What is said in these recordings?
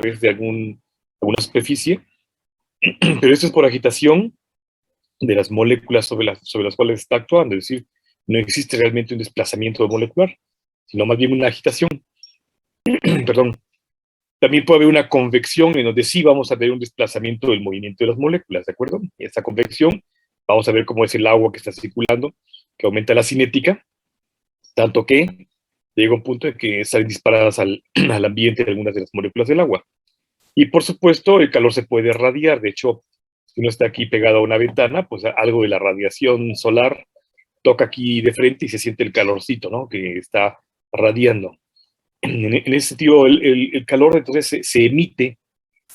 través de alguna superficie, pero esto es por agitación de las moléculas sobre las cuales está actuando, es decir, no existe realmente un desplazamiento molecular, sino más bien una agitación. Perdón. También puede haber una convección en donde sí vamos a ver un desplazamiento del movimiento de las moléculas, ¿de acuerdo? Esta convección, vamos a ver cómo es el agua que está circulando, que aumenta la cinética, tanto que llega un punto en que salen disparadas al ambiente algunas de las moléculas del agua. Y por supuesto, el calor se puede radiar. De hecho, si uno está aquí pegado a una ventana, pues algo de la radiación solar toca aquí de frente y se siente el calorcito, ¿no? Que está radiando. En ese sentido, el calor entonces se emite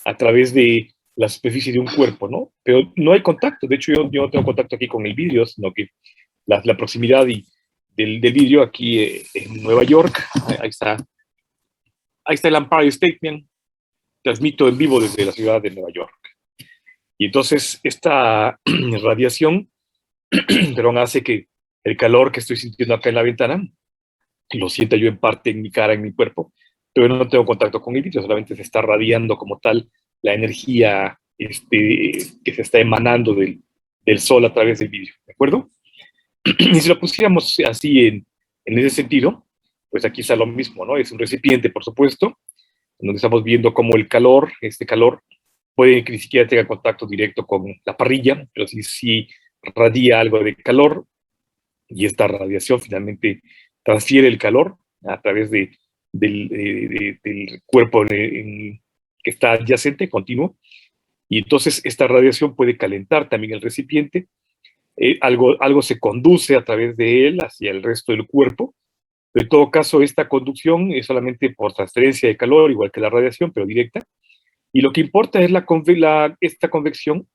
a través de la superficie de un cuerpo, ¿no? Pero no hay contacto. De hecho, yo no tengo contacto aquí con el vidrio, sino que la proximidad del vidrio aquí en Nueva York, ahí está el Empire State, bien, transmito en vivo desde la ciudad de Nueva York. Y entonces esta radiación, perdón, hace que el calor que estoy sintiendo acá en la ventana lo sienta yo en parte en mi cara, en mi cuerpo, pero no tengo contacto con el vidrio, solamente se está radiando como tal la energía que se está emanando del sol a través del vidrio, ¿de acuerdo? Y si lo pusiéramos así en ese sentido, pues aquí está lo mismo, ¿no? Es un recipiente, por supuesto, en donde estamos viendo cómo el calor, este calor, puede que ni siquiera tenga contacto directo con la parrilla, pero sí radia algo de calor, y esta radiación finalmente transfiere el calor a través del cuerpo que está adyacente, continuo, y entonces esta radiación puede calentar también el recipiente, algo se conduce a través de él hacia el resto del cuerpo, pero en todo caso esta conducción es solamente por transferencia de calor, igual que la radiación, pero directa, y lo que importa es esta convección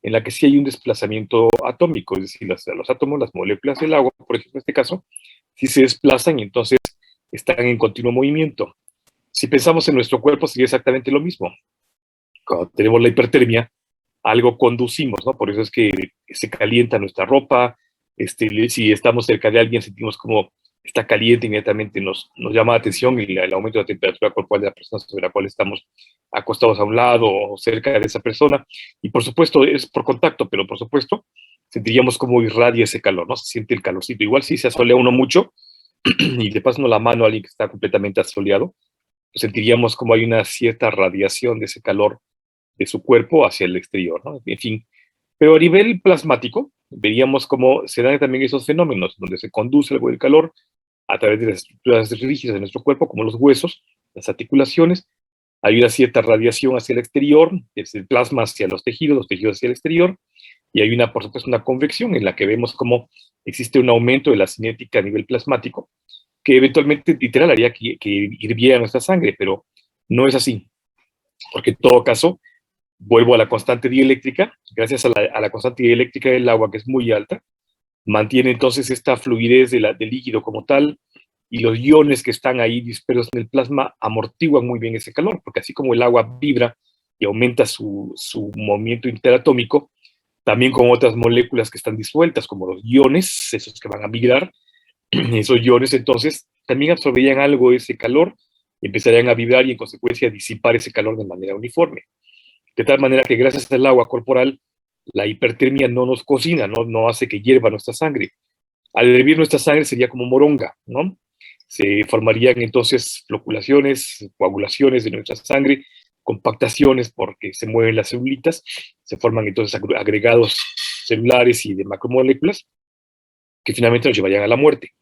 en la que sí hay un desplazamiento atómico, es decir, los átomos, las moléculas del agua, por ejemplo, en este caso, sí se desplazan y entonces están en continuo movimiento. Si pensamos en nuestro cuerpo, sería exactamente lo mismo. Cuando tenemos la hipertermia, algo conducimos, ¿no? Por eso es que se calienta nuestra ropa, si estamos cerca de alguien, sentimos como está caliente, inmediatamente nos llama la atención el aumento de la temperatura corporal de la persona sobre la cual estamos acostados a un lado o cerca de esa persona. Y por supuesto, es por contacto, pero por supuesto, sentiríamos como irradia ese calor, ¿no? Se siente el calorcito. Igual si se asolea uno mucho y le pasa uno la mano a alguien que está completamente asoleado, pues sentiríamos como hay una cierta radiación de ese calor de su cuerpo hacia el exterior, ¿no? En fin, pero a nivel plasmático, veríamos cómo se dan también esos fenómenos, donde se conduce algo del calor a través de las estructuras rígidas de nuestro cuerpo, como los huesos, las articulaciones. Hay una cierta radiación hacia el exterior, desde el plasma hacia los tejidos hacia el exterior, y hay por supuesto, una convección en la que vemos cómo existe un aumento de la cinética a nivel plasmático, que eventualmente, literal, haría que hirviera nuestra sangre, pero no es así, porque en todo caso, vuelvo a la constante dieléctrica, gracias a la constante dieléctrica del agua, que es muy alta, mantiene entonces esta fluidez del líquido como tal, y los iones que están ahí dispersos en el plasma amortiguan muy bien ese calor, porque así como el agua vibra y aumenta su movimiento interatómico, también con otras moléculas que están disueltas, como los iones, esos que van a migrar, esos iones entonces también absorberían algo de ese calor y empezarían a vibrar y en consecuencia a disipar ese calor de manera uniforme. De tal manera que gracias al agua corporal, la hipertermia no nos cocina, no hace que hierva nuestra sangre. Al hervir nuestra sangre sería como moronga, ¿no? Se formarían entonces floculaciones, coagulaciones de nuestra sangre, compactaciones porque se mueven las celulitas, se forman entonces agregados celulares y de macromoléculas que finalmente nos llevarían a la muerte.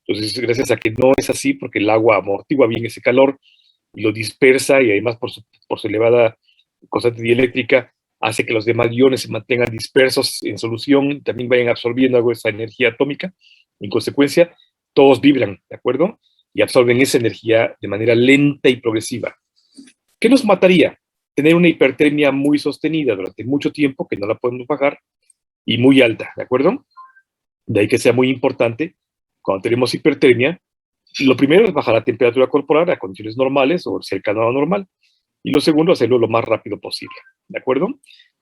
Entonces, gracias a que no es así, porque el agua amortigua bien ese calor y lo dispersa, y además por su elevada constante dieléctrica hace que los demás iones se mantengan dispersos en solución y también vayan absorbiendo algo de esa energía atómica. En consecuencia, todos vibran, ¿de acuerdo? Y absorben esa energía de manera lenta y progresiva. ¿Qué nos mataría? Tener una hipertermia muy sostenida durante mucho tiempo, que no la podemos bajar, y muy alta, ¿de acuerdo? De ahí que sea muy importante, cuando tenemos hipertermia, lo primero es bajar la temperatura corporal a condiciones normales o cercano a lo normal. Y lo segundo, hacerlo lo más rápido posible, ¿de acuerdo?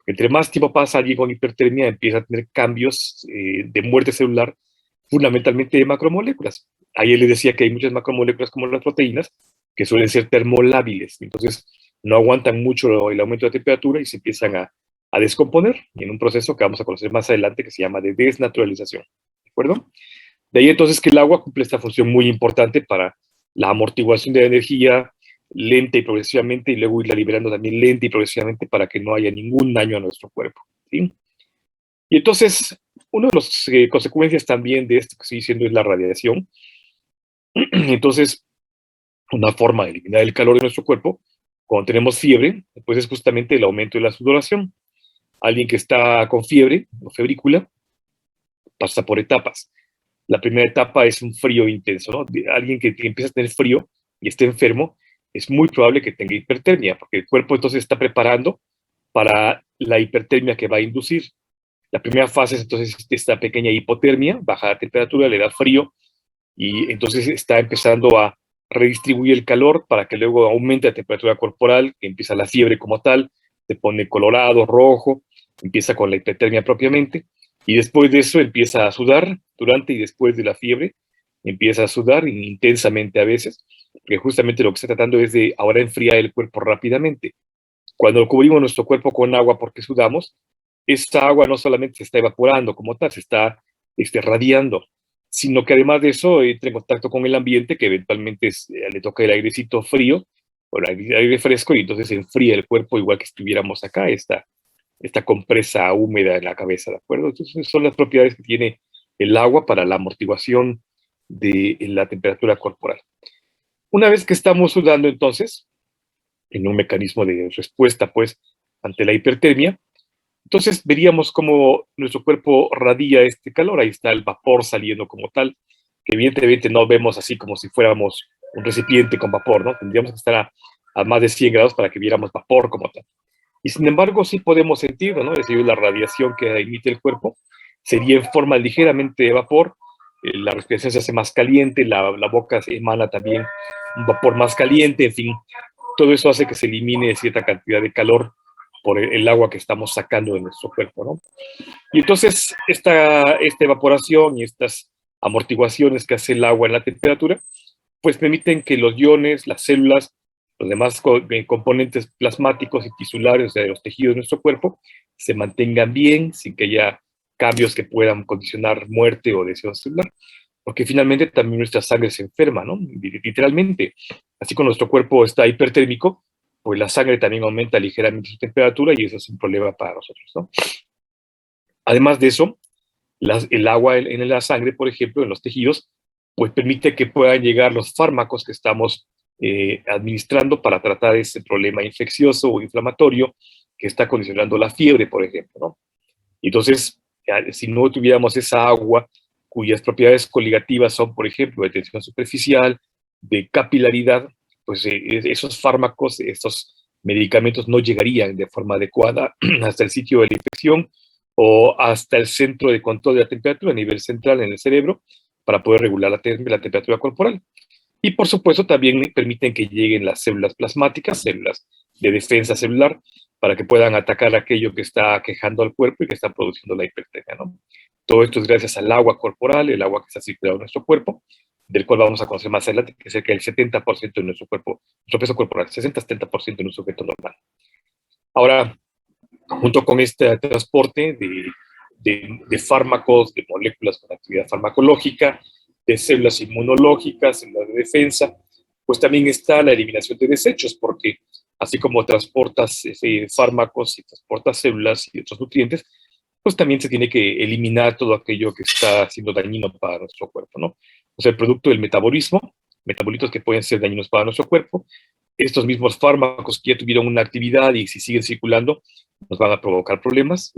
Entre más tiempo pasa alguien con hipertermia, empieza a tener cambios de muerte celular, fundamentalmente de macromoléculas. Ayer le decía que hay muchas macromoléculas como las proteínas que suelen ser termolábiles. Entonces, no aguantan mucho el aumento de temperatura y se empiezan a descomponer en un proceso que vamos a conocer más adelante que se llama de desnaturalización. ¿De acuerdo? De ahí entonces que el agua cumple esta función muy importante para la amortiguación de la energía lenta y progresivamente, y luego irla liberando también lenta y progresivamente para que no haya ningún daño a nuestro cuerpo. ¿Sí? Y entonces, una de las consecuencias también de esto que estoy diciendo es la radiación. Entonces, una forma de eliminar el calor de nuestro cuerpo cuando tenemos fiebre, pues es justamente el aumento de la sudoración. Alguien que está con fiebre o febrícula pasa por etapas. La primera etapa es un frío intenso, ¿no? Alguien que empieza a tener frío y esté enfermo, es muy probable que tenga hipertermia, porque el cuerpo entonces está preparando para la hipertermia que va a inducir. La primera fase es entonces esta pequeña hipotermia, baja la temperatura, le da frío, y entonces está empezando a redistribuir el calor para que luego aumente la temperatura corporal, que empieza la fiebre como tal, se pone colorado, rojo, empieza con la hipertermia propiamente, y después de eso empieza a sudar, durante y después de la fiebre, empieza a sudar intensamente a veces, porque justamente lo que está tratando es de ahora enfriar el cuerpo rápidamente. Cuando cubrimos nuestro cuerpo con agua porque sudamos, esta agua no solamente se está evaporando como tal, se está radiando, sino que además de eso entra en contacto con el ambiente, que eventualmente le toca el airecito frío o el aire fresco, y entonces se enfría el cuerpo igual que estuviéramos acá, esta compresa húmeda en la cabeza, ¿de acuerdo? Entonces son las propiedades que tiene el agua para la amortiguación de la temperatura corporal. Una vez que estamos sudando, entonces, en un mecanismo de respuesta, pues, ante la hipertermia, entonces veríamos cómo nuestro cuerpo radia este calor. Ahí está el vapor saliendo como tal, que evidentemente no vemos así como si fuéramos un recipiente con vapor, ¿no? Tendríamos que estar a más de 100 grados para que viéramos vapor como tal. Y sin embargo, sí podemos sentirlo, ¿no? Es decir, la radiación que emite el cuerpo sería en forma ligeramente de vapor, la respiración se hace más caliente, la boca se emana también un vapor más caliente, en fin, todo eso hace que se elimine cierta cantidad de calor por el agua que estamos sacando de nuestro cuerpo, ¿no? Y entonces esta evaporación y estas amortiguaciones que hace el agua en la temperatura, pues permiten que los iones, las células, los demás componentes plasmáticos y tisulares de los tejidos de nuestro cuerpo se mantengan bien sin que haya cambios que puedan condicionar muerte o lesión celular, porque finalmente también nuestra sangre se enferma, ¿no? Literalmente. Así como nuestro cuerpo está hipertérmico, pues la sangre también aumenta ligeramente su temperatura y eso es un problema para nosotros, ¿no? Además de eso, el agua en la sangre, por ejemplo, en los tejidos, pues permite que puedan llegar los fármacos que estamos administrando para tratar ese problema infeccioso o inflamatorio que está condicionando la fiebre, por ejemplo, ¿no? Entonces, si no tuviéramos esa agua, cuyas propiedades coligativas son, por ejemplo, de tensión superficial, de capilaridad, pues esos fármacos, estos medicamentos no llegarían de forma adecuada hasta el sitio de la infección o hasta el centro de control de la temperatura a nivel central en el cerebro para poder regular la temperatura corporal. Y por supuesto también permiten que lleguen las células plasmáticas, células de defensa celular, para que puedan atacar aquello que está quejando al cuerpo y que está produciendo la hipertermia, ¿no? Todo esto es gracias al agua corporal, el agua que está circulando en nuestro cuerpo, del cual vamos a conocer más adelante, que es cerca del 70% de nuestro cuerpo, nuestro peso corporal, 60-70% de nuestro peso normal. Ahora, junto con este transporte de fármacos, de moléculas con actividad farmacológica, de células inmunológicas, células de defensa, pues también está la eliminación de desechos, porque así como transportas fármacos y transportas células y otros nutrientes, pues también se tiene que eliminar todo aquello que está siendo dañino para nuestro cuerpo, ¿no? O sea, el producto del metabolismo, metabolitos que pueden ser dañinos para nuestro cuerpo, estos mismos fármacos que ya tuvieron una actividad y si siguen circulando, nos van a provocar problemas,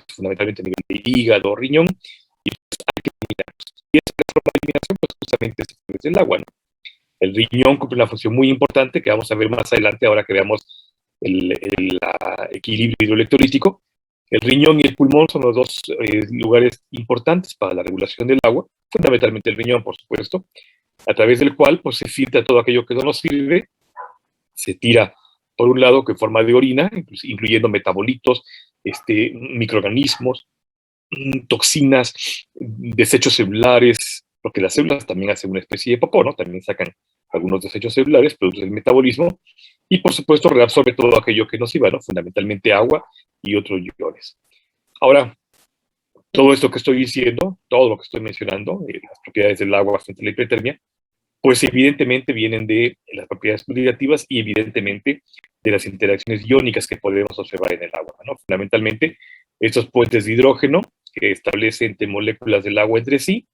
fundamentalmente a nivel de hígado, riñón, y hay que eliminarlos. Y esa forma de eliminación, pues justamente es el agua, ¿no? El riñón cumple una función muy importante que vamos a ver más adelante ahora que veamos el equilibrio hidroelectrolítico. El riñón y el pulmón son los dos lugares importantes para la regulación del agua, fundamentalmente el riñón, por supuesto, a través del cual pues, se filtra todo aquello que no nos sirve, se tira por un lado que en forma de orina, incluyendo metabolitos, microorganismos, toxinas, desechos celulares, porque las células también hacen una especie de popó, ¿no? También sacan algunos desechos celulares, productos del metabolismo, y por supuesto reabsorbe todo aquello que nos iba, ¿no? Fundamentalmente agua y otros iones. Ahora, todo esto que estoy diciendo, todo lo que estoy mencionando, las propiedades del agua frente a la hipertermia, pues evidentemente vienen de las propiedades negativas y evidentemente de las interacciones iónicas que podemos observar en el agua, ¿no? Fundamentalmente, estos puentes de hidrógeno que establecen entre moléculas del agua entre sí,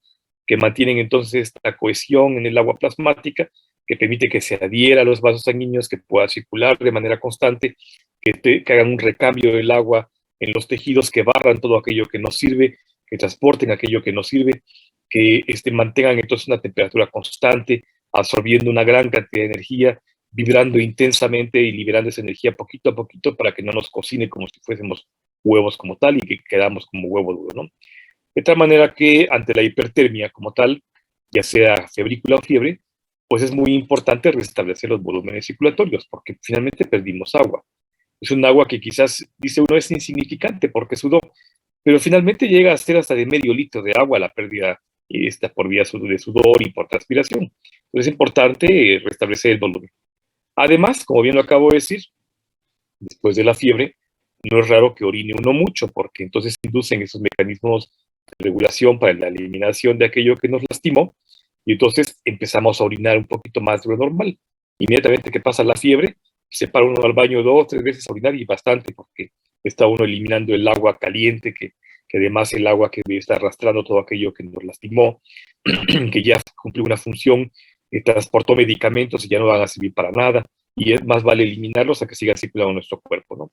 que mantienen entonces esta cohesión en el agua plasmática, que permite que se adhiera a los vasos sanguíneos, que pueda circular de manera constante, que hagan un recambio del agua en los tejidos, que barran todo aquello que nos sirve, que transporten aquello que nos sirve, que mantengan entonces una temperatura constante, absorbiendo una gran cantidad de energía, vibrando intensamente y liberando esa energía poquito a poquito para que no nos cocine como si fuésemos huevos como tal y que quedamos como huevo duro, ¿no? De tal manera que ante la hipertermia como tal, ya sea febrícula o fiebre, pues es muy importante restablecer los volúmenes circulatorios, porque finalmente perdimos agua. Es un agua que quizás, dice uno, es insignificante porque sudó, pero finalmente llega a ser hasta de medio litro de agua la pérdida por vía de sudor y por transpiración. Entonces es importante restablecer el volumen. Además, como bien lo acabo de decir, después de la fiebre, no es raro que orine uno mucho, porque entonces inducen esos mecanismos de regulación para la eliminación de aquello que nos lastimó, y entonces empezamos a orinar un poquito más de lo normal. Inmediatamente que pasa la fiebre, se para uno al baño 2 o 3 veces a orinar y bastante, porque está uno eliminando el agua caliente, que además el agua que está arrastrando todo aquello que nos lastimó, que ya cumplió una función, transportó medicamentos y ya no van a servir para nada, y es más vale eliminarlos a que sigan circulando en nuestro cuerpo, ¿no?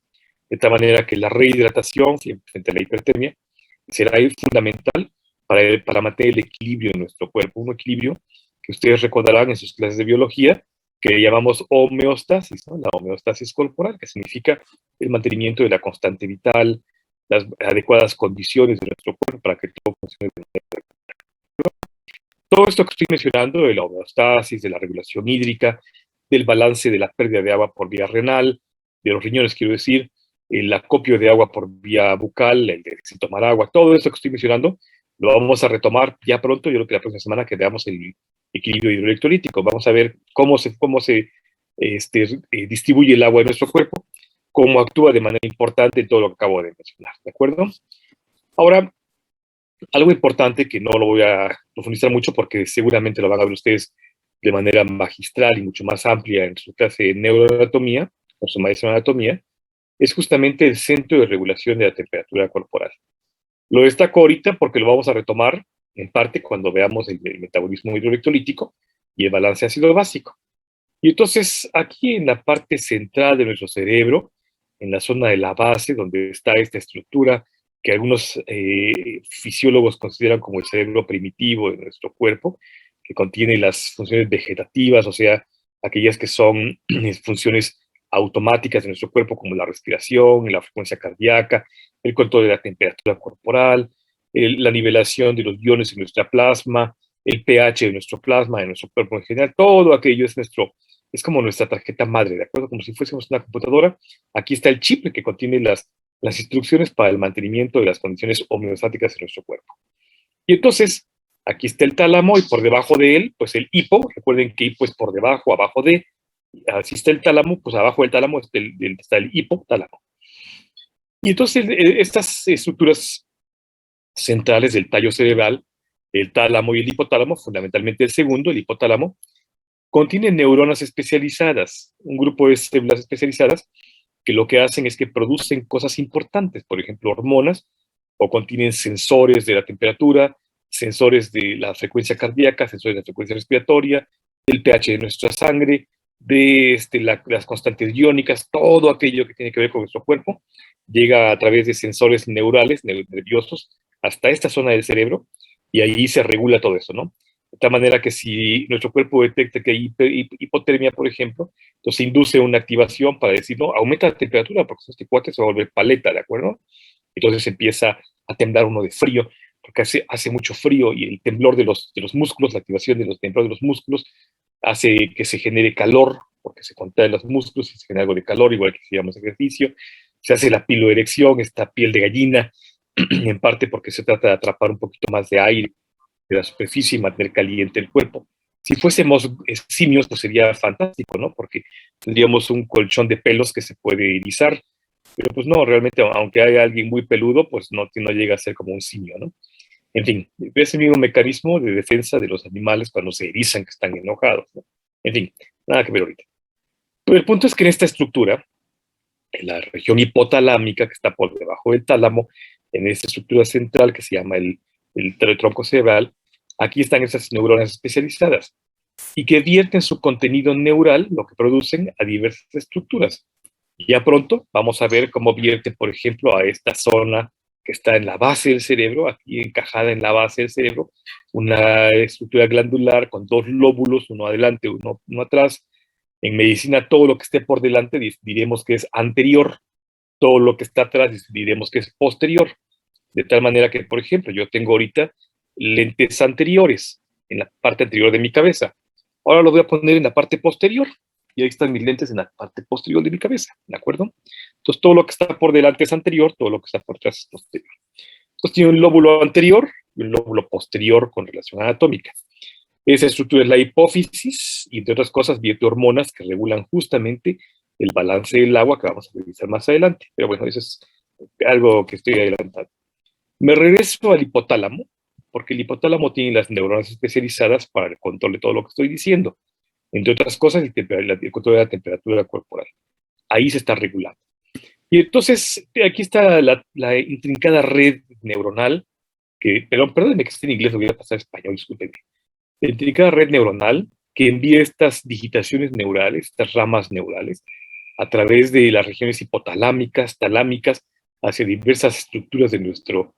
De tal manera que la rehidratación frente a la hipertermia será fundamental para mantener el equilibrio en nuestro cuerpo, un equilibrio que ustedes recordarán en sus clases de biología, que llamamos homeostasis, ¿no? La homeostasis corporal, que significa el mantenimiento de la constante vital, las adecuadas condiciones de nuestro cuerpo para que todo funcione de manera. Todo esto que estoy mencionando, de la homeostasis, de la regulación hídrica, del balance de la pérdida de agua por vía renal, de los riñones, quiero decir, el acopio de agua por vía bucal, el de si tomar agua, todo esto que estoy mencionando, lo vamos a retomar ya pronto, yo creo que la próxima semana que veamos el equilibrio hidroelectrolítico. Vamos a ver cómo se distribuye el agua en nuestro cuerpo, cómo actúa de manera importante en todo lo que acabo de mencionar, ¿de acuerdo? Ahora, algo importante que no lo voy a profundizar mucho porque seguramente lo van a ver ustedes de manera magistral y mucho más amplia en su clase de neuroanatomía o su maestría en anatomía, es justamente el centro de regulación de la temperatura corporal. Lo destaco ahorita porque lo vamos a retomar en parte cuando veamos el metabolismo hidroelectrolítico y el balance ácido básico. Y entonces aquí en la parte central de nuestro cerebro, en la zona de la base, donde está esta estructura que algunos fisiólogos consideran como el cerebro primitivo de nuestro cuerpo, que contiene las funciones vegetativas, o sea, aquellas que son funciones automáticas de nuestro cuerpo, como la respiración, la frecuencia cardíaca, el control de la temperatura corporal, la nivelación de los iones en nuestra plasma, el pH de nuestro plasma, de nuestro cuerpo en general, todo aquello es como nuestra tarjeta madre, ¿de acuerdo? Como si fuésemos una computadora. Aquí está el chip que contiene las instrucciones para el mantenimiento de las condiciones homeostáticas de nuestro cuerpo. Y entonces, aquí está el tálamo y por debajo de él, pues el hipo. Recuerden que hipo es por debajo, abajo de. Así está el tálamo, pues abajo del tálamo está el hipotálamo. Y entonces, estas estructuras centrales del tallo cerebral, el tálamo y el hipotálamo, fundamentalmente el segundo, el hipotálamo, contienen neuronas especializadas, un grupo de células especializadas que lo que hacen es que producen cosas importantes, por ejemplo, hormonas, o contienen sensores de la temperatura, sensores de la frecuencia cardíaca, sensores de la frecuencia respiratoria, del pH de nuestra sangre, de las constantes iónicas, todo aquello que tiene que ver con nuestro cuerpo, llega a través de sensores neurales, nerviosos, hasta esta zona del cerebro, y ahí se regula todo eso, ¿no? De tal manera que si nuestro cuerpo detecta que hay hipotermia, por ejemplo, entonces induce una activación para decir, no, aumenta la temperatura porque este cuate se va a volver paleta, ¿de acuerdo? Entonces empieza a temblar uno de frío, porque hace mucho frío y el temblor de los músculos, la activación de los temblores de los músculos, hace que se genere calor, porque se contraen los músculos y se genera algo de calor, igual que si hacemos ejercicio. Se hace la piloerección, esta piel de gallina, en parte porque se trata de atrapar un poquito más de aire de la superficie y mantener caliente el cuerpo. Si fuésemos simios, pues sería fantástico, ¿no? Porque tendríamos un colchón de pelos que se puede erizar, pero pues no, realmente, aunque haya alguien muy peludo, pues no llega a ser como un simio, ¿no? En fin, es el mismo mecanismo de defensa de los animales cuando se erizan, que están enojados, ¿no? En fin, nada que ver ahorita. Pero el punto es que en esta estructura, en la región hipotalámica, que está por debajo del tálamo, en esta estructura central que se llama el tronco cerebral, aquí están esas neuronas especializadas y que vierten su contenido neural, lo que producen, a diversas estructuras. Y ya pronto vamos a ver cómo vierte, por ejemplo, a esta zona que está en la base del cerebro, aquí encajada en la base del cerebro, una estructura glandular con dos lóbulos, uno adelante, uno atrás. En medicina, todo lo que esté por delante diremos que es anterior, todo lo que está atrás diremos que es posterior. De tal manera que, por ejemplo, yo tengo ahorita lentes anteriores en la parte anterior de mi cabeza. Ahora los voy a poner en la parte posterior y ahí están mis lentes en la parte posterior de mi cabeza, ¿de acuerdo? Entonces, todo lo que está por delante es anterior, todo lo que está por atrás es posterior. Entonces, tiene un lóbulo anterior y un lóbulo posterior con relación anatómica. Esa estructura es la hipófisis y, entre otras cosas, vierte hormonas que regulan justamente el balance del agua, que vamos a revisar más adelante. Pero bueno, eso es algo que estoy adelantando. Me regreso al hipotálamo, porque el hipotálamo tiene las neuronas especializadas para el control de todo lo que estoy diciendo. Entre otras cosas, el control de la temperatura corporal. Ahí se está regulando. Y entonces, aquí está la intrincada red neuronal, perdónenme que esté en inglés, lo voy a pasar a español, discúlpenme. La intrincada red neuronal que envía estas digitaciones neurales, estas ramas neurales, a través de las regiones hipotalámicas, talámicas, hacia diversas estructuras de nuestro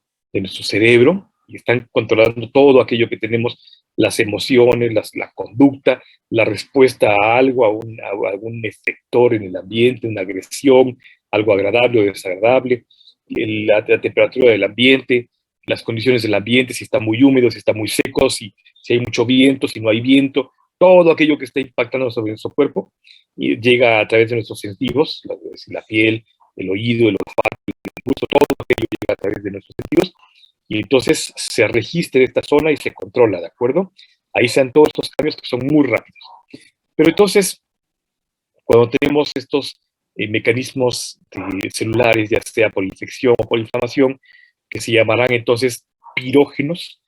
cerebro, y están controlando todo aquello que tenemos, las emociones, la conducta, la respuesta a algo, a algún efector en el ambiente, una agresión, algo agradable o desagradable, la temperatura del ambiente, las condiciones del ambiente, si está muy húmedo, si está muy seco, si hay mucho viento, si no hay viento, todo aquello que está impactando sobre nuestro cuerpo y llega a través de nuestros sentidos, la piel, el oído, el olfato, el gusto, todo aquello llega a través de nuestros sentidos y entonces se registra esta zona y se controla, ¿de acuerdo? Ahí se dan todos estos cambios que son muy rápidos. Pero entonces, cuando tenemos estos mecanismos celulares, ya sea por infección o por inflamación, que se llamarán entonces pirógenos,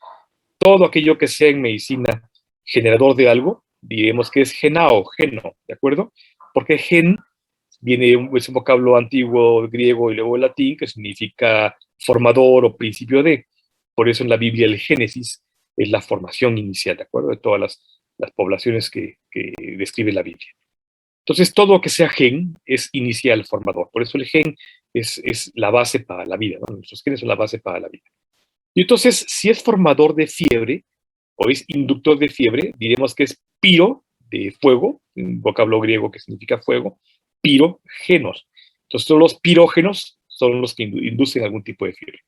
todo aquello que sea en medicina generador de algo, diremos que es genao, geno, ¿de acuerdo? Porque gen es un vocablo antiguo griego y luego latín que significa formador o principio de. Por eso en la Biblia el Génesis es la formación inicial, ¿de acuerdo? De todas las poblaciones que describe la Biblia. Entonces, todo lo que sea gen es inicial formador. Por eso el gen es la base para la vida, ¿no? Nuestros genes son la base para la vida. Y entonces, si es formador de fiebre o es inductor de fiebre, diremos que es piro, de fuego, un vocablo griego que significa fuego, pirógenos. Entonces, todos los pirógenos son los que inducen algún tipo de fiebre.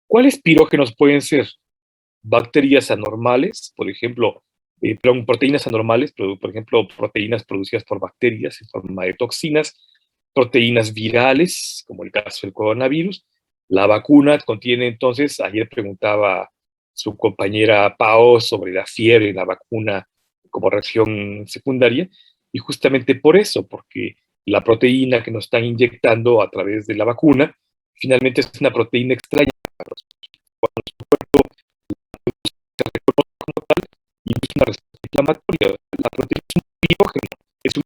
¿Cuáles pirógenos pueden ser? Bacterias anormales, por ejemplo, proteínas anormales, por ejemplo, proteínas producidas por bacterias en forma de toxinas, proteínas virales, como el caso del coronavirus. La vacuna contiene entonces, ayer preguntaba su compañera Pao sobre la fiebre en la vacuna como reacción secundaria, y justamente por eso, porque la proteína que nos están inyectando a través de la vacuna, finalmente es una proteína extraña cuando nuestro cuerpo se reconoce como tal y es una respuesta inflamatoria. La proteína es un pirógeno, es un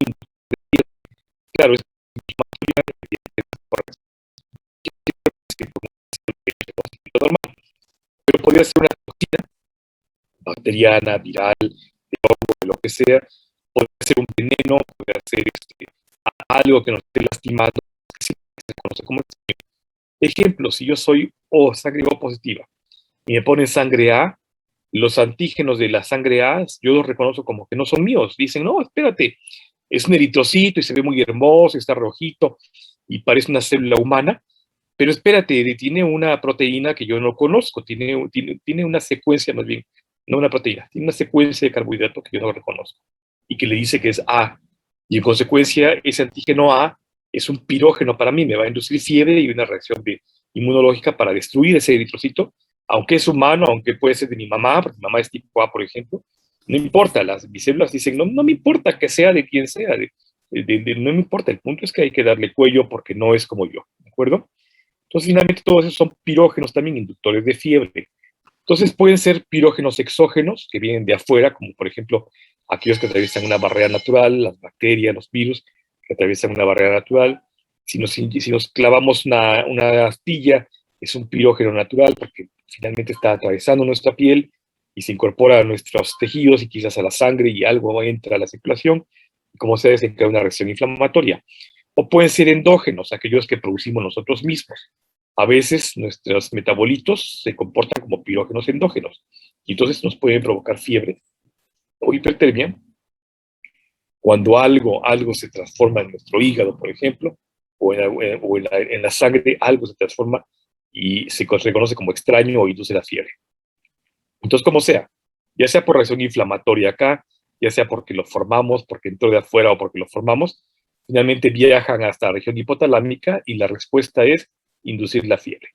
claro, es inflamatoria normal, pero podría ser una toxina bacteriana, viral, de hongo, de lo que sea, podría ser un veneno, podría ser algo que nos esté lastimando, que se conoce como ejemplo. Si yo soy sangre O positiva y me ponen sangre A, los antígenos de la sangre A, yo los reconozco como que no son míos. Dicen, no, espérate, es un eritrocito y se ve muy hermoso, está rojito y parece una célula humana, pero espérate, tiene una proteína que yo no conozco, tiene una secuencia más bien, no una proteína, tiene una secuencia de carbohidrato que yo no reconozco y que le dice que es A. Y en consecuencia, ese antígeno A es un pirógeno para mí, me va a inducir fiebre y una reacción inmunológica para destruir ese eritrocito, aunque es humano, aunque puede ser de mi mamá, porque mi mamá es tipo A, por ejemplo, No importa, mis células dicen, no, no me importa que sea de quien sea, no me importa, el punto es que hay que darle cuello porque no es como yo, ¿de acuerdo? Entonces, finalmente, todos esos son pirógenos también inductores de fiebre. Entonces, pueden ser pirógenos exógenos que vienen de afuera, como por ejemplo aquellos que atraviesan una barrera natural, las bacterias, los virus que atraviesan una barrera natural. Si nos clavamos una astilla, es un pirógeno natural porque finalmente está atravesando nuestra piel y se incorpora a nuestros tejidos y quizás a la sangre y algo entra a la circulación, y como se desencadena una reacción inflamatoria. O pueden ser endógenos, aquellos que producimos nosotros mismos. A veces nuestros metabolitos se comportan como pirógenos endógenos y entonces nos pueden provocar fiebre o hipertermia cuando algo se transforma en nuestro hígado, por ejemplo, o en la sangre, algo se transforma y se reconoce como extraño o induce la fiebre. Entonces, como sea, ya sea por reacción inflamatoria acá, ya sea porque lo formamos, porque entró de afuera o porque lo formamos, finalmente viajan hasta la región hipotalámica y la respuesta es inducir la fiebre.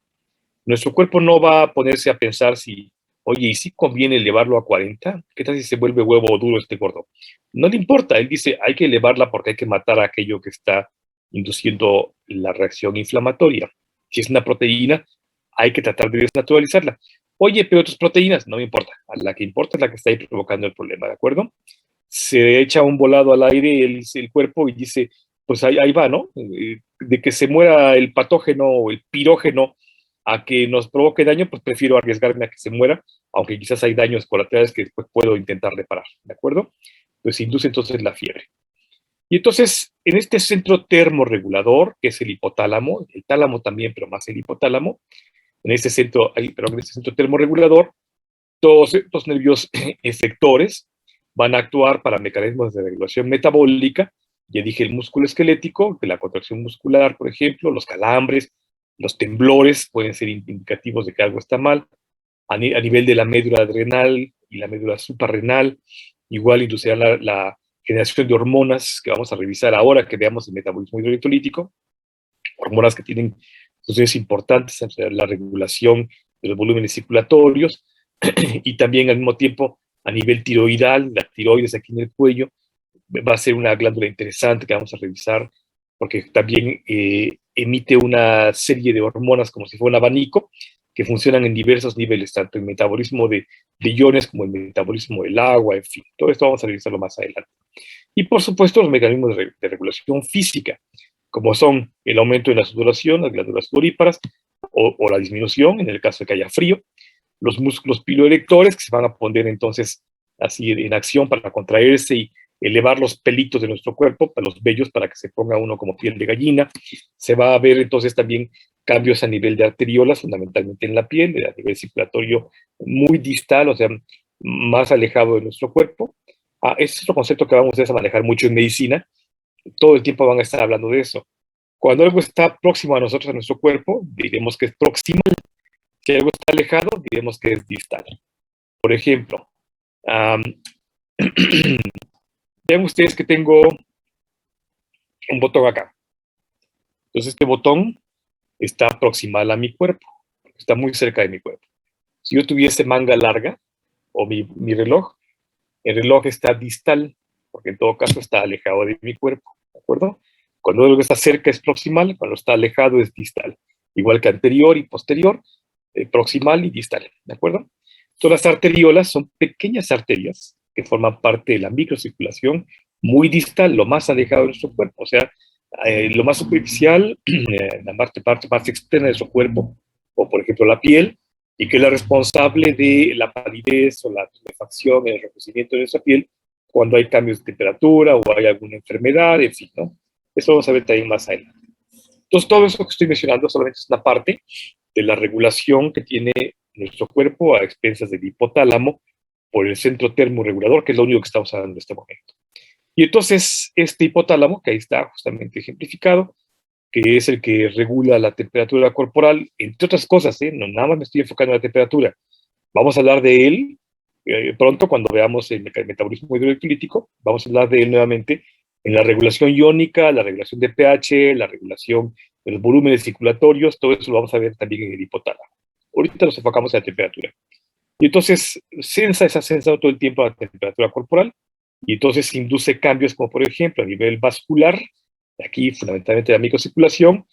Nuestro cuerpo no va a ponerse a pensar si, oye, ¿y si conviene elevarlo a 40? ¿Qué tal si se vuelve huevo duro este gordo? No le importa, él dice, hay que elevarla porque hay que matar a aquello que está induciendo la reacción inflamatoria. Si es una proteína, hay que tratar de desnaturalizarla. Oye, pero otras proteínas, no me importa. La que importa es la que está ahí provocando el problema, ¿de acuerdo? Se echa un volado al aire el cuerpo y dice, pues ahí va, ¿no? De que se muera el patógeno o el pirógeno a que nos provoque daño, pues prefiero arriesgarme a que se muera, aunque quizás hay daños colaterales que después puedo intentar reparar, ¿de acuerdo? Pues induce entonces la fiebre. Y entonces, en este centro termorregulador, que es el hipotálamo, el tálamo también, pero más el hipotálamo, en este centro termorregulador, todos estos nervios efectores van a actuar para mecanismos de regulación metabólica. Ya dije el músculo esquelético, de la contracción muscular, por ejemplo, los calambres, los temblores pueden ser indicativos de que algo está mal. A nivel de la médula adrenal y la médula suprarrenal, igual inducirán la generación de hormonas que vamos a revisar ahora que veamos el metabolismo hidroelectrolítico, hormonas que tienen funciones importantes en la regulación de los volúmenes circulatorios y también al mismo tiempo a nivel tiroidal, la tiroides aquí en el cuello va a ser una glándula interesante que vamos a revisar porque también emite una serie de hormonas como si fuera un abanico que funcionan en diversos niveles, tanto el metabolismo de iones como el metabolismo del agua, en fin, todo esto vamos a revisarlo más adelante. Y por supuesto los mecanismos de regulación física, como son el aumento de la sudoración, las glándulas sudoríparas, o la disminución en el caso de que haya frío, los músculos piloerectores que se van a poner entonces así en acción para contraerse y elevar los pelitos de nuestro cuerpo, para los vellos, para que se ponga uno como piel de gallina. Se va a ver entonces también cambios a nivel de arteriolas, fundamentalmente en la piel, a nivel circulatorio muy distal, o sea, más alejado de nuestro cuerpo. Ese es otro concepto que vamos a manejar mucho en medicina. Todo el tiempo van a estar hablando de eso. Cuando algo está próximo a nosotros, a nuestro cuerpo, diremos que es proximal. Si algo está alejado, diremos que es distal. Por ejemplo, vean ustedes que tengo un botón acá. Entonces, este botón está proximal a mi cuerpo, está muy cerca de mi cuerpo. Si yo tuviese manga larga, o mi reloj, el reloj está distal, porque en todo caso está alejado de mi cuerpo, ¿de acuerdo? Cuando algo está cerca es proximal, cuando está alejado es distal. Igual que anterior y posterior, proximal y distal, ¿de acuerdo? Todas las arteriolas son pequeñas arterias que forman parte de la microcirculación muy distal, lo más alejado de nuestro cuerpo, o sea, lo más superficial, la parte más externa de nuestro cuerpo, o por ejemplo la piel, y que es la responsable de la palidez o la tumefacción, el enrojecimiento de nuestra piel cuando hay cambios de temperatura o hay alguna enfermedad, en fin, ¿no? Eso vamos a ver también más adelante. Entonces, todo eso que estoy mencionando solamente es una parte de la regulación que tiene nuestro cuerpo a expensas del hipotálamo por el centro termorregulador, que es lo único que estamos hablando en este momento. Y entonces, este hipotálamo, que ahí está justamente ejemplificado, que es el que regula la temperatura corporal, entre otras cosas, no nada más me estoy enfocando en la temperatura. Vamos a hablar de él pronto cuando veamos el metabolismo hidroelectrolítico, vamos a hablar de él nuevamente en la regulación iónica, la regulación de pH, la regulación de los volúmenes circulatorios, todo eso lo vamos a ver también en el hipotálamo. Ahorita nos enfocamos en la temperatura. Y entonces está sensado todo el tiempo la temperatura corporal, y entonces induce cambios como por ejemplo a nivel vascular, aquí fundamentalmente la microcirculación,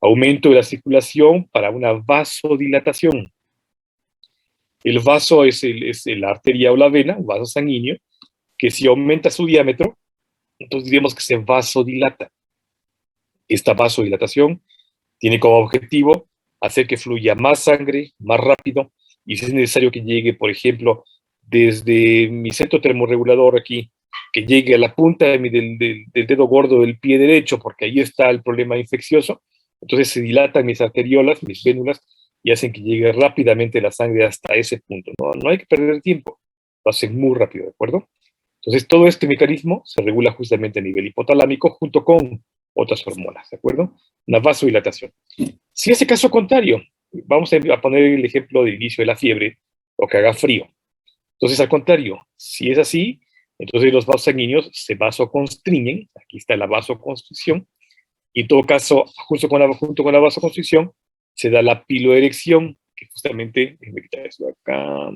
aumento de la circulación para una vasodilatación. El vaso es la arteria o la vena, un vaso sanguíneo, que si aumenta su diámetro, entonces diríamos que se vasodilata. Esta vasodilatación tiene como objetivo hacer que fluya más sangre, más rápido, y si es necesario que llegue, por ejemplo, desde mi centro termorregulador aquí, que llegue a la punta del dedo gordo del pie derecho, porque ahí está el problema infeccioso, entonces se dilatan mis arteriolas, mis vénulas, y hacen que llegue rápidamente la sangre hasta ese punto. No hay que perder tiempo, lo hacen muy rápido, ¿de acuerdo? Entonces, todo este mecanismo se regula justamente a nivel hipotalámico junto con otras hormonas, ¿de acuerdo? Una vasodilatación. Si es el caso contrario, vamos a poner el ejemplo de inicio de la fiebre o que haga frío. Entonces, al contrario, si es así, entonces los vasos sanguíneos se vasoconstriñen, aquí está la vasoconstricción, y en todo caso, junto con la vasoconstricción, se da la piloerección, que justamente, déjenme quitar esto acá.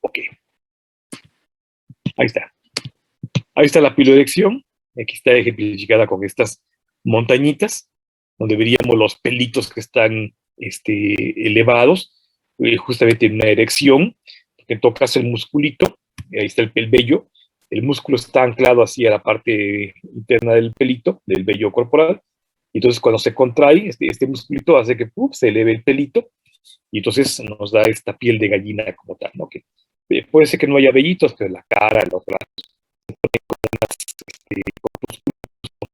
Ok, ahí está. Ahí está la piloerección, aquí está ejemplificada con estas montañitas, donde veríamos los pelitos que están elevados, justamente en una erección, porque tocas el musculito, ahí está el vello, el músculo está anclado hacia la parte interna del pelito, del vello corporal, y entonces cuando se contrae, este musculito hace que se eleve el pelito, y entonces nos da esta piel de gallina como tal, ¿no? Que, puede ser que no haya vellitos, pero la cara, los brazos,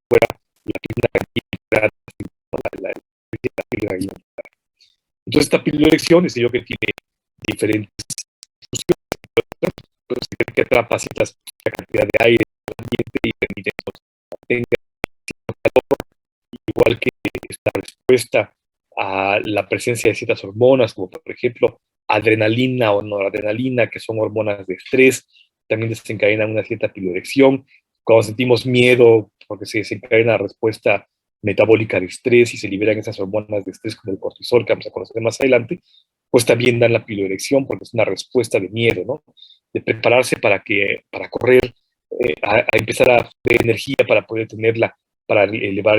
fuera la gallina. Entonces esta piloerección es yo que tiene diferentes funciones, que atrapa ciertas cantidad de aire en el ambiente y permite que tenga calor, igual que esta respuesta a la presencia de ciertas hormonas, como por ejemplo adrenalina o noradrenalina, que son hormonas de estrés, también desencadenan una cierta piloerección. Cuando sentimos miedo, porque se desencadena la respuesta metabólica de estrés y se liberan esas hormonas de estrés como el cortisol, que vamos a conocer más adelante, pues también dan la piloerección porque es una respuesta de miedo, ¿no? De prepararse para correr, a empezar a tener energía para poder tenerla, para elevar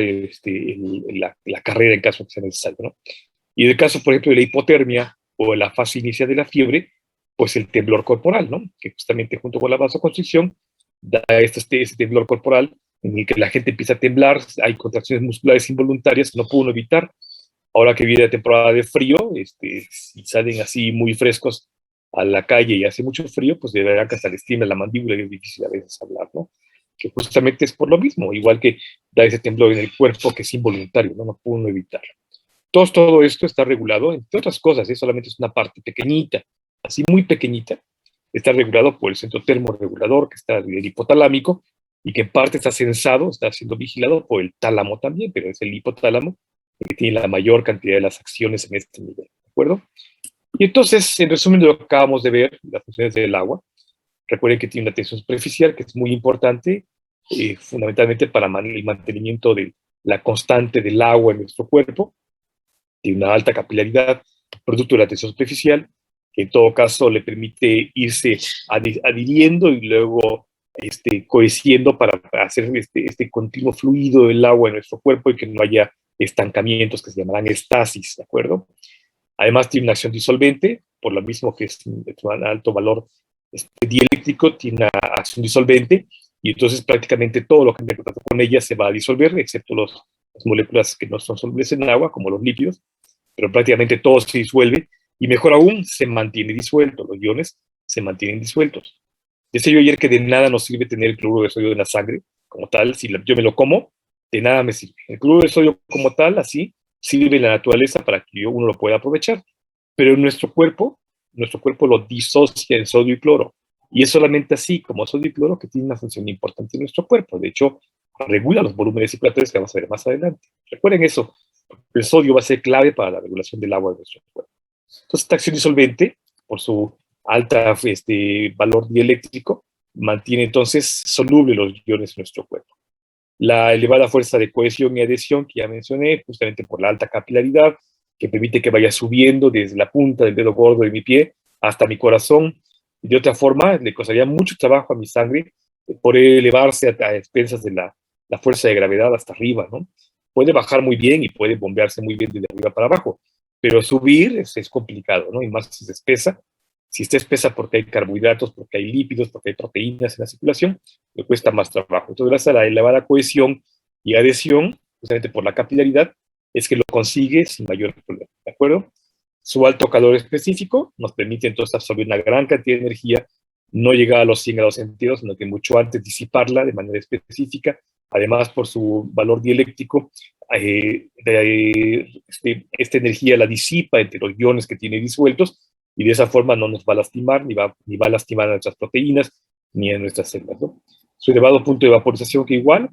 la carrera en caso de que sea necesario, ¿no? Y en el caso, por ejemplo, de la hipotermia o la fase inicial de la fiebre, pues el temblor corporal, ¿no? Que justamente junto con la vasoconstricción da este temblor corporal en el que la gente empieza a temblar, hay contracciones musculares involuntarias que no pudo evitar. Ahora que viene la temporada de frío, si salen así muy frescos a la calle y hace mucho frío, pues de verdad que hasta les tiembla la mandíbula y es difícil a veces hablar, ¿no? Que justamente es por lo mismo, igual que da ese temblor en el cuerpo que es involuntario, no pudo evitarlo. Todo esto está regulado, entre otras cosas, solamente es una parte pequeñita, así muy pequeñita, está regulado por el centro termorregulador, que está en el hipotalámico, y que en parte está censado, está siendo vigilado por el tálamo también, pero es el hipotálamo el que tiene la mayor cantidad de las acciones en este nivel, ¿de acuerdo? Y entonces, en resumen de lo que acabamos de ver, las funciones del agua, recuerden que tiene una tensión superficial, que es muy importante, fundamentalmente para el mantenimiento de la constante del agua en nuestro cuerpo, tiene una alta capilaridad, producto de la tensión superficial, que en todo caso le permite irse adhiriendo y luego cohesiendo para hacer este continuo fluido del agua en nuestro cuerpo y que no haya estancamientos que se llamarán estasis, ¿de acuerdo? Además tiene una acción disolvente, por lo mismo que es un alto valor dieléctrico, tiene una acción disolvente y entonces prácticamente todo lo que me contacto con ella se va a disolver, excepto las moléculas que no son solubles en agua, como los lípidos, pero prácticamente todo se disuelve y mejor aún se mantiene disuelto, los iones se mantienen disueltos. Decía yo ayer que de nada nos sirve tener el cloruro de sodio en la sangre como tal, si yo me lo como, de nada me sirve. El cloruro de sodio como tal, así, sirve en la naturaleza para que uno lo pueda aprovechar, pero en nuestro cuerpo lo disocia en sodio y cloro, y es solamente así, como sodio y cloro, que tiene una función importante en nuestro cuerpo. De hecho, regula los volúmenes circulatorios que vamos a ver más adelante. Recuerden eso, el sodio va a ser clave para la regulación del agua de nuestro cuerpo. Entonces, esta acción disolvente, por su alta valor dieléctrico, mantiene entonces soluble los iones en nuestro cuerpo. La elevada fuerza de cohesión y adhesión que ya mencioné, justamente por la alta capilaridad, que permite que vaya subiendo desde la punta del dedo gordo de mi pie hasta mi corazón. Y de otra forma, le costaría mucho trabajo a mi sangre poder elevarse a expensas de la fuerza de gravedad hasta arriba, ¿no? Puede bajar muy bien y puede bombearse muy bien desde arriba para abajo, pero subir es complicado, ¿no? Y más si se espesa. Si está espesa porque hay carbohidratos, porque hay lípidos, porque hay proteínas en la circulación, le cuesta más trabajo. Entonces, gracias a la elevada cohesión y adhesión, justamente por la capilaridad, es que lo consigue sin mayor problema, ¿de acuerdo? Su alto calor específico nos permite entonces absorber una gran cantidad de energía, no llegar a los 100 grados centígrados, sino que mucho antes disiparla de manera específica. Además, por su valor dieléctrico, esta energía la disipa entre los iones que tiene disueltos y de esa forma no nos va a lastimar, ni va a lastimar a nuestras proteínas, ni a nuestras células, ¿no? Su elevado punto de vaporización, que igual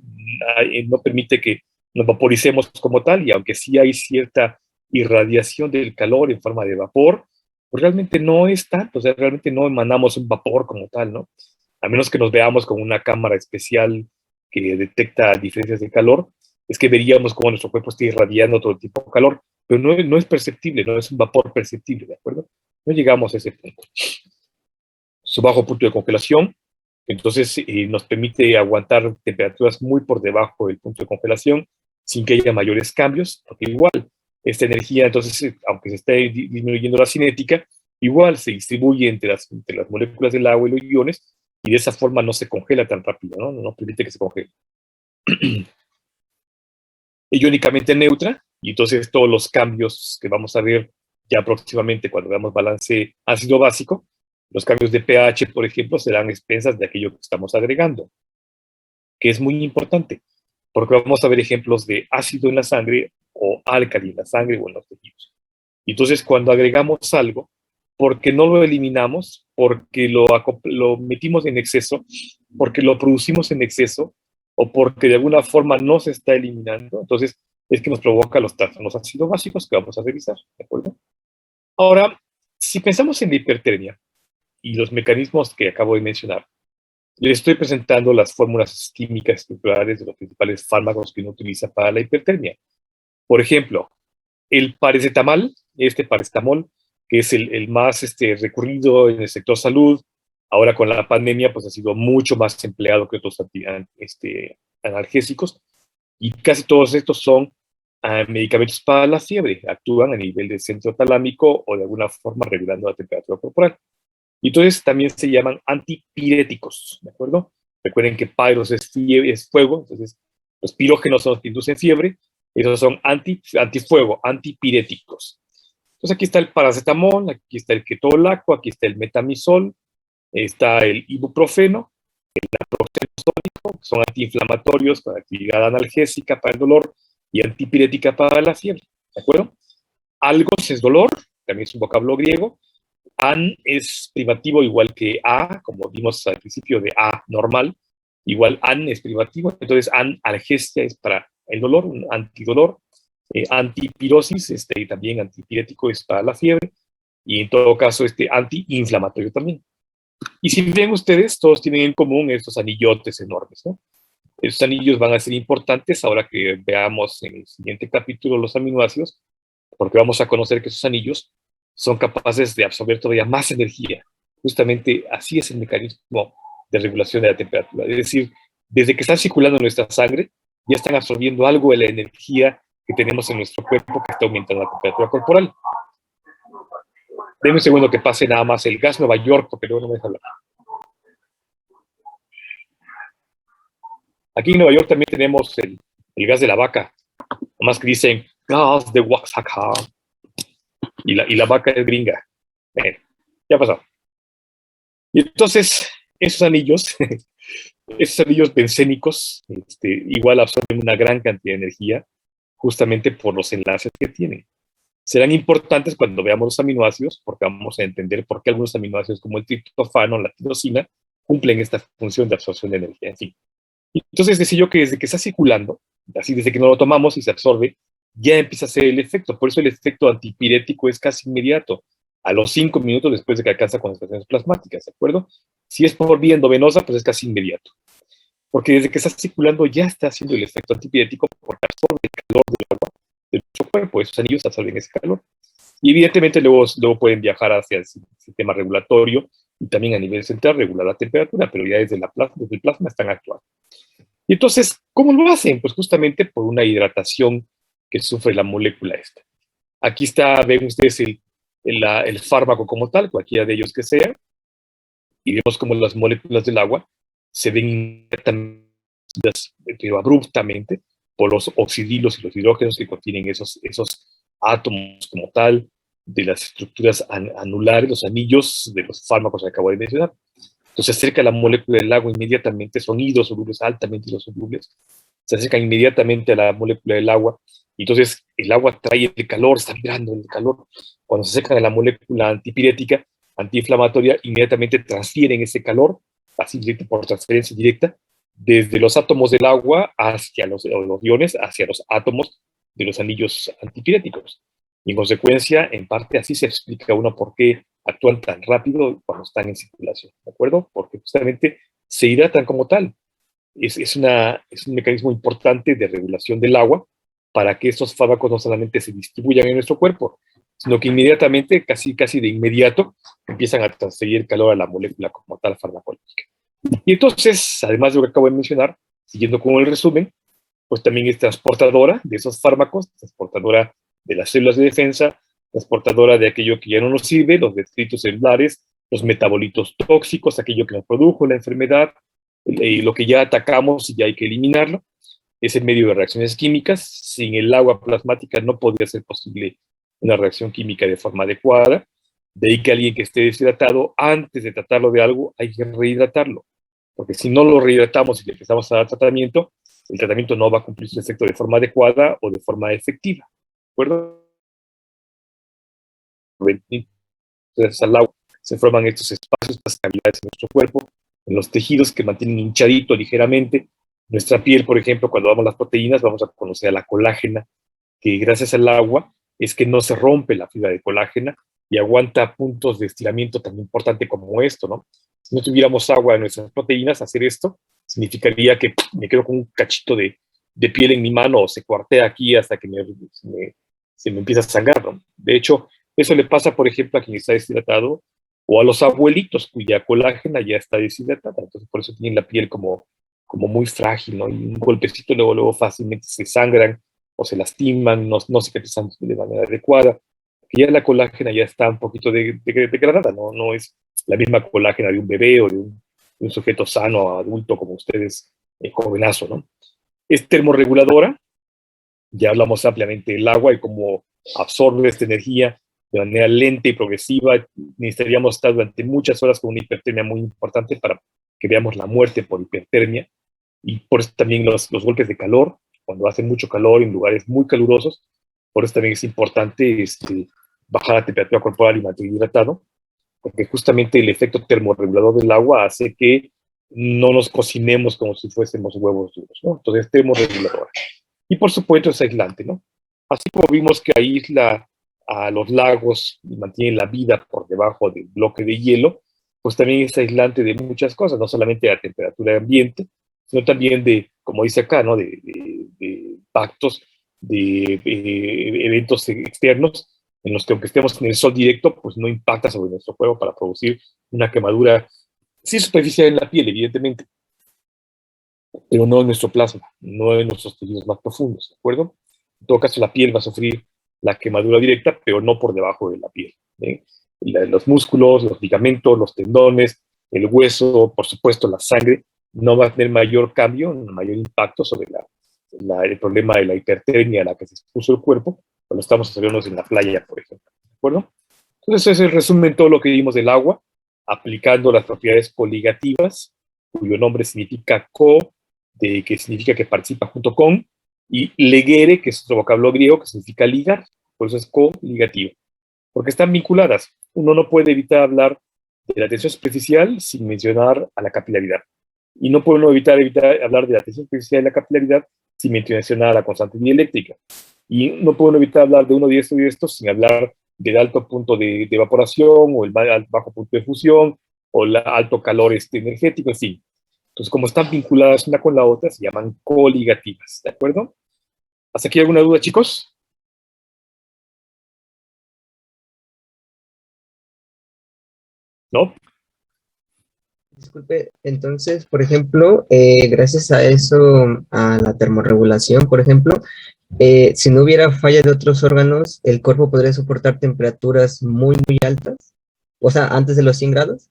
no permite que nos vaporicemos como tal, y aunque sí hay cierta irradiación del calor en forma de vapor, pues realmente no es tanto, o sea, realmente no emanamos un vapor como tal, ¿no? A menos que nos veamos con una cámara especial que detecta diferencias de calor, es que veríamos cómo nuestro cuerpo está irradiando todo el tipo de calor, pero no es perceptible, no es un vapor perceptible, ¿de acuerdo? No llegamos a ese punto. Su bajo punto de congelación, entonces nos permite aguantar temperaturas muy por debajo del punto de congelación sin que haya mayores cambios, porque igual esta energía, entonces, aunque se esté disminuyendo la cinética, igual se distribuye entre las moléculas del agua y los iones, y de esa forma no se congela tan rápido, ¿no? No permite que se congele. Iónicamente neutra, y entonces todos los cambios que vamos a ver ya próximamente cuando veamos balance ácido básico, los cambios de pH, por ejemplo, serán expensas de aquello que estamos agregando, que es muy importante, porque vamos a ver ejemplos de ácido en la sangre o álcali en la sangre o en los tejidos. Y entonces, cuando agregamos algo, porque no lo eliminamos, porque lo metimos en exceso, porque lo producimos en exceso, o porque de alguna forma no se está eliminando, entonces es que nos provoca los ácidos básicos que vamos a revisar, ¿de acuerdo? Ahora, si pensamos en la hipertermia y los mecanismos que acabo de mencionar, les estoy presentando las fórmulas químicas estructurales de los principales fármacos que uno utiliza para la hipertermia. Por ejemplo, el paracetamol, que es el más recurrido en el sector salud, ahora con la pandemia, pues ha sido mucho más empleado que otros analgésicos, y casi todos estos son medicamentos para la fiebre, actúan a nivel del centro talámico o de alguna forma regulando la temperatura corporal. Y entonces también se llaman antipiréticos, ¿de acuerdo? Recuerden que pyros es fuego, entonces los pirógenos son los que inducen fiebre, esos son antifuego, antipiréticos. Entonces aquí está el paracetamol, aquí está el ketorolaco, aquí está el metamizol, está el ibuprofeno, el naproxeno sódico, que son antiinflamatorios con actividad analgésica para el dolor y antipirética para la fiebre, ¿de acuerdo? Algos es dolor, también es un vocablo griego. An es privativo igual que A, como vimos al principio de A normal, igual an es privativo, entonces an algesia es para el dolor, un antidolor, antipirosis, y también antipirético es para la fiebre, y en todo caso antiinflamatorio también. Y si ven ustedes, todos tienen en común estos anillotes enormes, ¿no? Estos anillos van a ser importantes ahora que veamos en el siguiente capítulo los aminoácidos, porque vamos a conocer que esos anillos son capaces de absorber todavía más energía. Justamente así es el mecanismo de regulación de la temperatura. Es decir, desde que están circulando en nuestra sangre, ya están absorbiendo algo de la energía que tenemos en nuestro cuerpo que está aumentando la temperatura corporal. Denme un segundo que pase nada más el gas Nueva York, porque luego no me deja hablar. Aquí en Nueva York también tenemos el gas de la vaca, nomás que dicen gas de Oaxaca, y la vaca es gringa. Ya pasó. Y entonces, esos anillos bencénicos, igual absorben una gran cantidad de energía, justamente por los enlaces que tienen. Serán importantes cuando veamos los aminoácidos, porque vamos a entender por qué algunos aminoácidos como el triptofano, la tirosina, cumplen esta función de absorción de energía. En fin. Entonces decía yo que desde que está circulando, así desde que no lo tomamos y se absorbe, ya empieza a hacer el efecto. Por eso el efecto antipirético es casi inmediato, a los 5 minutos después de que alcanza concentraciones plasmáticas, ¿de acuerdo? Si es por vía endovenosa, pues es casi inmediato. Porque desde que está circulando ya está haciendo el efecto antipirético porque absorbe el calor del agua, de nuestro cuerpo. Esos anillos absorben ese calor. Y evidentemente luego pueden viajar hacia el sistema regulatorio y también a nivel central regular la temperatura, pero ya desde el plasma están actuando. Y entonces, ¿cómo lo hacen? Pues justamente por una hidratación que sufre la molécula esta. Aquí está, ven ustedes el fármaco como tal, cualquiera de ellos que sea, y vemos como las moléculas del agua se ven inmediatamente, pero abruptamente, por los oxidilos y los hidrógenos que contienen esos átomos como tal, de las estructuras anulares, los anillos de los fármacos que acabo de mencionar. Entonces se acerca la molécula del agua inmediatamente, son hidrosolubles, altamente hidrosolubles, se acercan inmediatamente a la molécula del agua, y entonces el agua trae el calor, está vibrando el calor. Cuando se acercan a la molécula antipirética, antiinflamatoria, inmediatamente transfieren ese calor, así directo, por transferencia directa, desde los átomos del agua hacia los iones, hacia los átomos de los anillos antipiréticos. Y en consecuencia, en parte así se explica uno por qué actúan tan rápido cuando están en circulación, ¿de acuerdo? Porque justamente se hidratan como tal. Es un mecanismo importante de regulación del agua para que estos fármacos no solamente se distribuyan en nuestro cuerpo, sino que inmediatamente, casi de inmediato, empiezan a transferir el calor a la molécula como tal farmacológica. Y entonces, además de lo que acabo de mencionar, siguiendo con el resumen, pues también es transportadora de esos fármacos, transportadora de las células de defensa, transportadora de aquello que ya no nos sirve, los detritos celulares, los metabolitos tóxicos, aquello que nos produjo la enfermedad, lo que ya atacamos y ya hay que eliminarlo. Es el medio de reacciones químicas. Sin el agua plasmática no podría ser posible una reacción química de forma adecuada. De ahí que alguien que esté deshidratado, antes de tratarlo de algo, hay que rehidratarlo. Porque si no lo rehidratamos y le empezamos a dar tratamiento, el tratamiento no va a cumplir su efecto de forma adecuada o de forma efectiva. ¿De acuerdo? Entonces, al agua se forman estos espacios, estas cavidades en nuestro cuerpo, en los tejidos que mantienen hinchadito ligeramente. Nuestra piel, por ejemplo, cuando damos las proteínas, vamos a conocer a la colágena, que gracias al agua es que no se rompe la fibra de colágena y aguanta puntos de estiramiento tan importante como esto, ¿no? Si no tuviéramos agua en nuestras proteínas, hacer esto significaría que me quedo con un cachito de piel en mi mano o se cuartea aquí hasta que se me empieza a sangrar, ¿no? De hecho, eso le pasa, por ejemplo, a quien está deshidratado o a los abuelitos cuya colágena ya está deshidratada. Entonces, por eso tienen la piel como muy frágil, ¿no? Y un golpecito luego fácilmente se sangran o se lastiman, no cicatrizan de manera adecuada. Que ya la colágena ya está un poquito degradada, no es la misma colágena de un bebé o de un sujeto sano, adulto como ustedes, jovenazo, ¿no? Es termorreguladora, ya hablamos ampliamente del agua y cómo absorbe esta energía de manera lenta y progresiva. Necesitaríamos estar durante muchas horas con una hipertermia muy importante para que veamos la muerte por hipertermia. Y por eso también los golpes de calor, cuando hace mucho calor en lugares muy calurosos, por eso también es importante bajar la temperatura corporal y mantener hidratado, porque justamente el efecto termorregulador del agua hace que no nos cocinemos como si fuésemos huevos duros, ¿no? Entonces, termorreguladora. Y por supuesto es aislante, ¿no? Así como vimos que aísla a los lagos y mantiene la vida por debajo del bloque de hielo, pues también es aislante de muchas cosas, no solamente de la temperatura de ambiente, sino también de, como dice acá, ¿no? de impactos, de eventos externos, en los que aunque estemos en el sol directo, pues no impacta sobre nuestro cuerpo para producir una quemadura, sí superficial en la piel, evidentemente, pero no en nuestro plasma, no en nuestros tejidos más profundos, ¿de acuerdo? En todo caso, la piel va a sufrir la quemadura directa, pero no por debajo de la piel. ¿Eh? Los músculos, los ligamentos, los tendones, el hueso, por supuesto, la sangre, no va a tener mayor cambio, mayor impacto sobre el problema de la hipertermia a la que se expuso el cuerpo cuando estamos observándonos en la playa, por ejemplo. ¿De acuerdo? Entonces, ese es el resumen de todo lo que vimos del agua, aplicando las propiedades coligativas, cuyo nombre significa que significa que participa junto con, y legere, que es otro vocablo griego que significa ligar, por eso es coligativo, porque están vinculadas. Uno no puede evitar hablar de la tensión superficial sin mencionar a la capilaridad. Y no puede uno evitar hablar de la tensión superficial y la capilaridad sin mencionar a la constante dieléctrica. Y no puede uno evitar hablar de uno de esto sin hablar del alto punto de evaporación o el bajo punto de fusión o el alto calor energético, en fin. Entonces, como están vinculadas una con la otra, se llaman coligativas, ¿de acuerdo? ¿Hasta aquí alguna duda, chicos? ¿no? Disculpe, entonces, por ejemplo, gracias a eso, a la termorregulación, por ejemplo, si no hubiera falla de otros órganos, ¿el cuerpo podría soportar temperaturas muy, muy altas? O sea, antes de los 100 grados.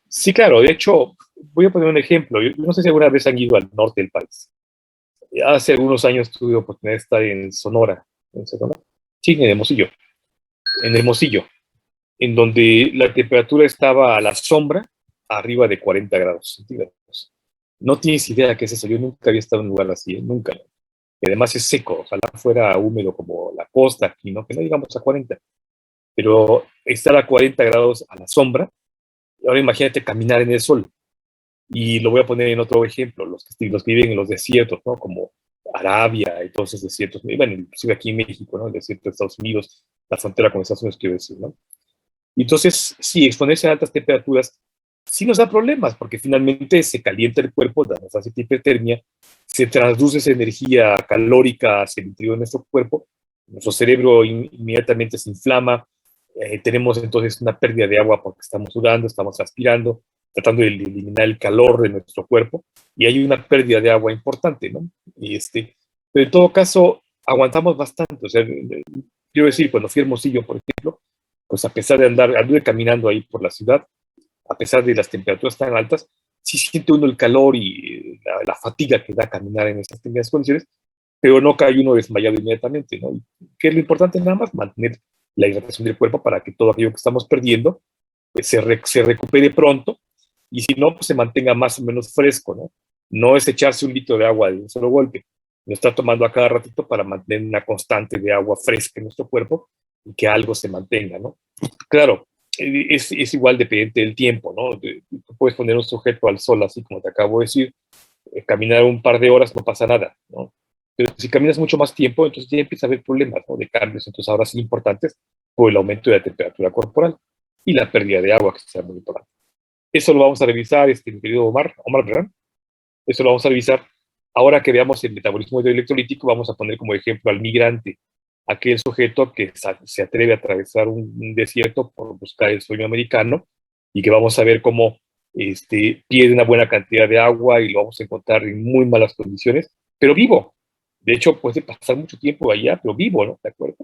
Sí, claro, de hecho, voy a poner un ejemplo. Yo no sé si alguna vez han ido al norte del país. Hace algunos años tuve la oportunidad de estar en Sonora. ¿En Sonora? Sí, en Hermosillo. En Hermosillo, en donde la temperatura estaba a la sombra arriba de 40 grados centígrados. No tienes idea qué es eso. Yo nunca había estado en un lugar así, ¿eh? Nunca. Y además es seco, ojalá fuera húmedo como la costa aquí, ¿no? Que no llegamos a 40. Pero estar a 40 grados a la sombra, ahora imagínate caminar en el sol. Y lo voy a poner en otro ejemplo, los que viven en los desiertos, ¿no? Como Arabia y todos esos desiertos, bueno, inclusive aquí en México, ¿no? El desierto de Estados Unidos, la frontera con Estados Unidos, quiero decir, ¿no? Y entonces, sí, exponerse a altas temperaturas sí nos da problemas, porque finalmente se calienta el cuerpo, nos hace hipertermia, se transduce esa energía calórica hacia el interior de nuestro cuerpo, nuestro cerebro inmediatamente se inflama, tenemos entonces una pérdida de agua porque estamos sudando, estamos transpirando, tratando de eliminar el calor de nuestro cuerpo, y hay una pérdida de agua importante, ¿no? Pero en todo caso, aguantamos bastante, o sea, quiero decir, cuando fui a Hermosillo, por ejemplo, pues a pesar de anduve caminando ahí por la ciudad, a pesar de las temperaturas tan altas, sí siente uno el calor y la fatiga que da caminar en esas condiciones, pero no cae uno desmayado inmediatamente, ¿no? Que es lo importante nada más, mantener la hidratación del cuerpo para que todo aquello que estamos perdiendo pues, se recupere pronto y si no, pues se mantenga más o menos fresco, ¿no? No es echarse un litro de agua de un solo golpe, lo está tomando a cada ratito para mantener una constante de agua fresca en nuestro cuerpo y que algo se mantenga, ¿no? Claro, es igual dependiente del tiempo, ¿no? Tú puedes poner un sujeto al sol, así como te acabo de decir, caminar un par de horas no pasa nada, ¿no? Pero si caminas mucho más tiempo, entonces ya empieza a haber problemas, ¿no? De cambios, entonces ahora sí importantes por el aumento de la temperatura corporal y la pérdida de agua, que sea muy importante. Eso lo vamos a revisar, mi querido Omar, ¿verdad? Eso lo vamos a revisar. Ahora que veamos el metabolismo hidroelectrolítico, vamos a poner como ejemplo al migrante, aquel sujeto que se atreve a atravesar un desierto por buscar el sueño americano y que vamos a ver cómo pierde una buena cantidad de agua y lo vamos a encontrar en muy malas condiciones, pero vivo. De hecho, puede pasar mucho tiempo allá, pero vivo, ¿no? ¿De acuerdo?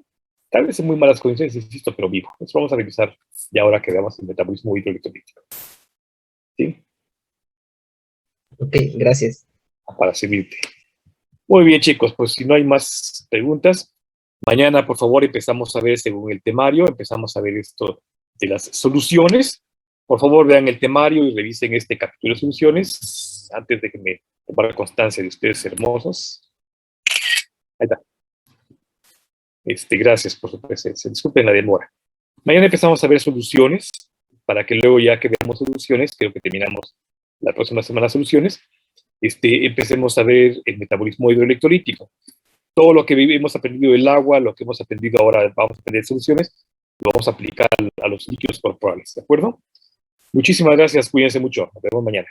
Tal vez en muy malas condiciones, insisto, pero vivo. Eso vamos a revisar ya ahora que veamos el metabolismo hidroelectrolítico. ¿Sí? Ok, gracias. Para servirte. Muy bien, chicos, pues si no hay más preguntas, mañana, por favor, empezamos a ver, según el temario, empezamos a ver esto de las soluciones. Por favor, vean el temario y revisen este capítulo de soluciones antes de que me tomara constancia de ustedes hermosos. Ahí está. Gracias por su presencia. Disculpen la demora. Mañana empezamos a ver soluciones para que luego, ya que veamos soluciones, creo que terminamos la próxima semana soluciones, empecemos a ver el metabolismo hidroelectrolítico. Todo lo que hemos aprendido del agua, lo que hemos aprendido ahora, vamos a aprender soluciones, lo vamos a aplicar a los líquidos corporales, ¿de acuerdo? Muchísimas gracias, cuídense mucho, nos vemos mañana.